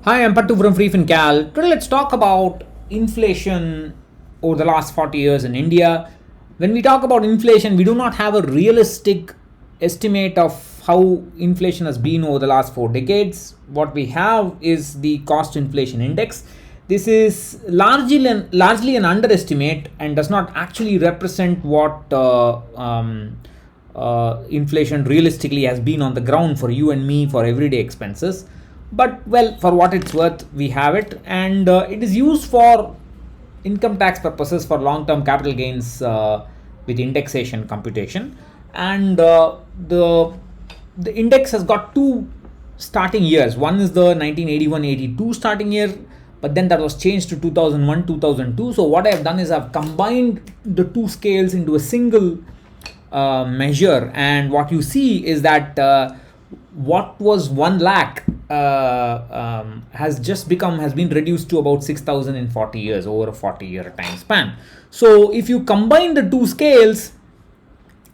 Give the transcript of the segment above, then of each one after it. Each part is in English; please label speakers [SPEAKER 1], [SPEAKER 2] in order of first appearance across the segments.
[SPEAKER 1] Hi, I'm Pattu from FreeFinCal. Today, let's talk about inflation over the last 40 years in India. When we talk about inflation, we do not have a realistic estimate of how inflation has been over the last 4 decades. What we have is the cost inflation index. This is largely an underestimate and does not actually represent what inflation realistically has been on the ground for you and me for everyday expenses. But well, for what it's worth, we have it, and it is used for income tax purposes for long-term capital gains with indexation computation. And the index has got two starting years. One is the 1981-82 starting year, but then that was changed to 2001-2002. So what I have done is I've combined the two scales into a single measure, and what you see is that what was 1 lakh has been reduced to about 6,000 in 40 years, over a 40-year time span. So if you combine the two scales,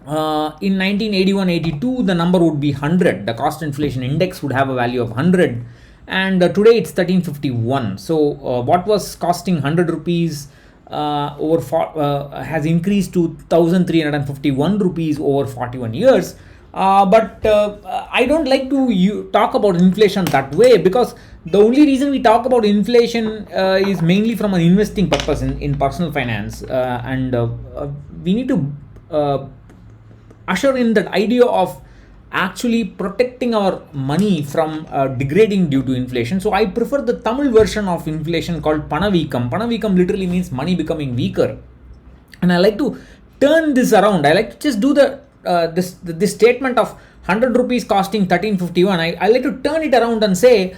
[SPEAKER 1] in 1981-82 the number would be 100. The cost inflation index would have a value of 100, and today it's 1351. So what was costing 100 rupees has increased to 1351 rupees over 41 years. But I don't like to talk about inflation that way, because the only reason we talk about inflation is mainly from an investing purpose in personal finance, and we need to usher in that idea of actually protecting our money from degrading due to inflation. So I prefer the Tamil version of inflation called Panavikam. Panavikam literally means money becoming weaker, and I like to turn this around. I like to just do this statement of 100 rupees costing 1351. I like to turn it around and say,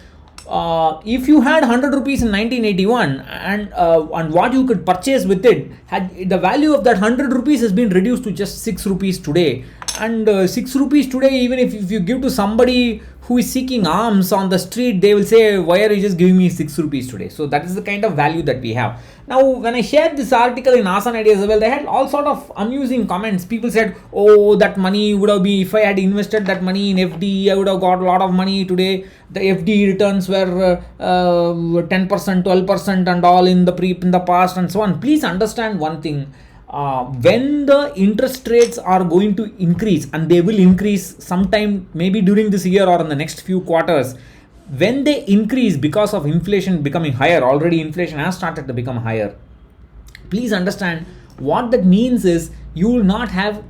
[SPEAKER 1] if you had 100 rupees in 1981 and what you could purchase with it, had the value of that 100 rupees has been reduced to just 6 rupees today. And 6 rupees today, even if you give to somebody who is seeking alms on the street, they will say, why are you just giving me 6 rupees today? So that is the kind of value that we have. Now, when I shared this article in Asan Ideas as well, they had all sort of amusing comments. People said, oh, that money would have been, if I had invested that money in FD, I would have got a lot of money today. The FD returns were 10%, 12% and all in the past and so on. Please understand one thing. When the interest rates are going to increase, and they will increase sometime maybe during this year or in the next few quarters, when they increase because of inflation becoming higher, already inflation has started to become higher, please understand what that means is you will not have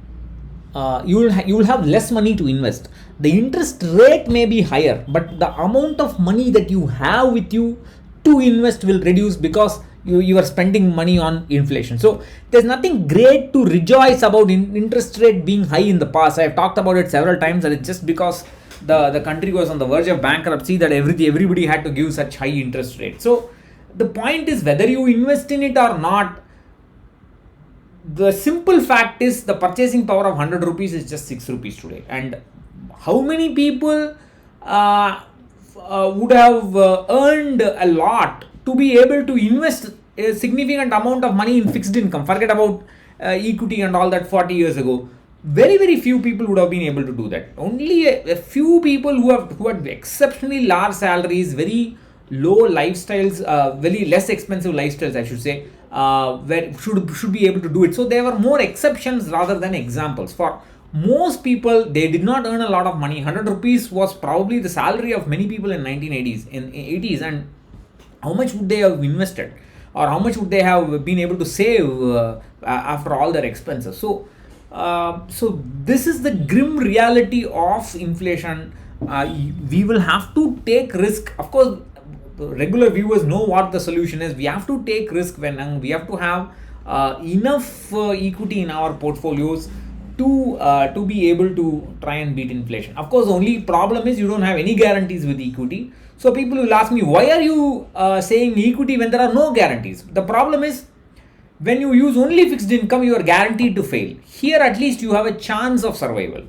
[SPEAKER 1] you will have less money to invest. The interest rate may be higher, but the amount of money that you have with you to invest will reduce, because you are spending money on inflation. So there's nothing great to rejoice about interest rate being high in the past. I have talked about it several times, and it's just because the country was on the verge of bankruptcy that everybody had to give such high interest rates. So the point is, whether you invest in it or not, the simple fact is the purchasing power of 100 rupees is just 6 rupees today. And how many people would have earned a lot to be able to invest a significant amount of money in fixed income? Forget about equity and all that 40 years ago. Very few people would have been able to do that. Only a few people who had exceptionally large salaries, very low lifestyles, very less expensive lifestyles, I should say, where should be able to do it. So there were more exceptions rather than examples. For most people, they did not earn a lot of money. 100 rupees was probably the salary of many people in 1980s, in 80s, and how much would they have invested, or how much would they have been able to save after all their expenses? So this is the grim reality of inflation. We will have to take risk. Of course, regular viewers know what the solution is. We have to take risk when we have to have enough equity in our portfolios to be able to try and beat inflation. Of course, the only problem is you don't have any guarantees with equity. So people will ask me, why are you saying equity when there are no guarantees? The problem is, when you use only fixed income, you are guaranteed to fail. Here, at least, you have a chance of survival.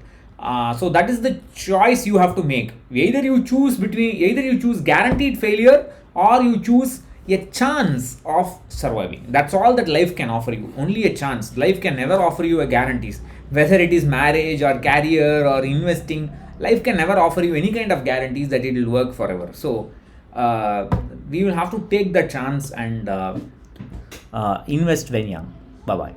[SPEAKER 1] So that is the choice you have to make. Either you choose guaranteed failure, or you choose a chance of surviving. That's all that life can offer you. Only a chance. Life can never offer you a guarantees. Whether it is marriage or career or investing, life can never offer you any kind of guarantees that it will work forever. So we will have to take the chance and invest when young. Bye bye.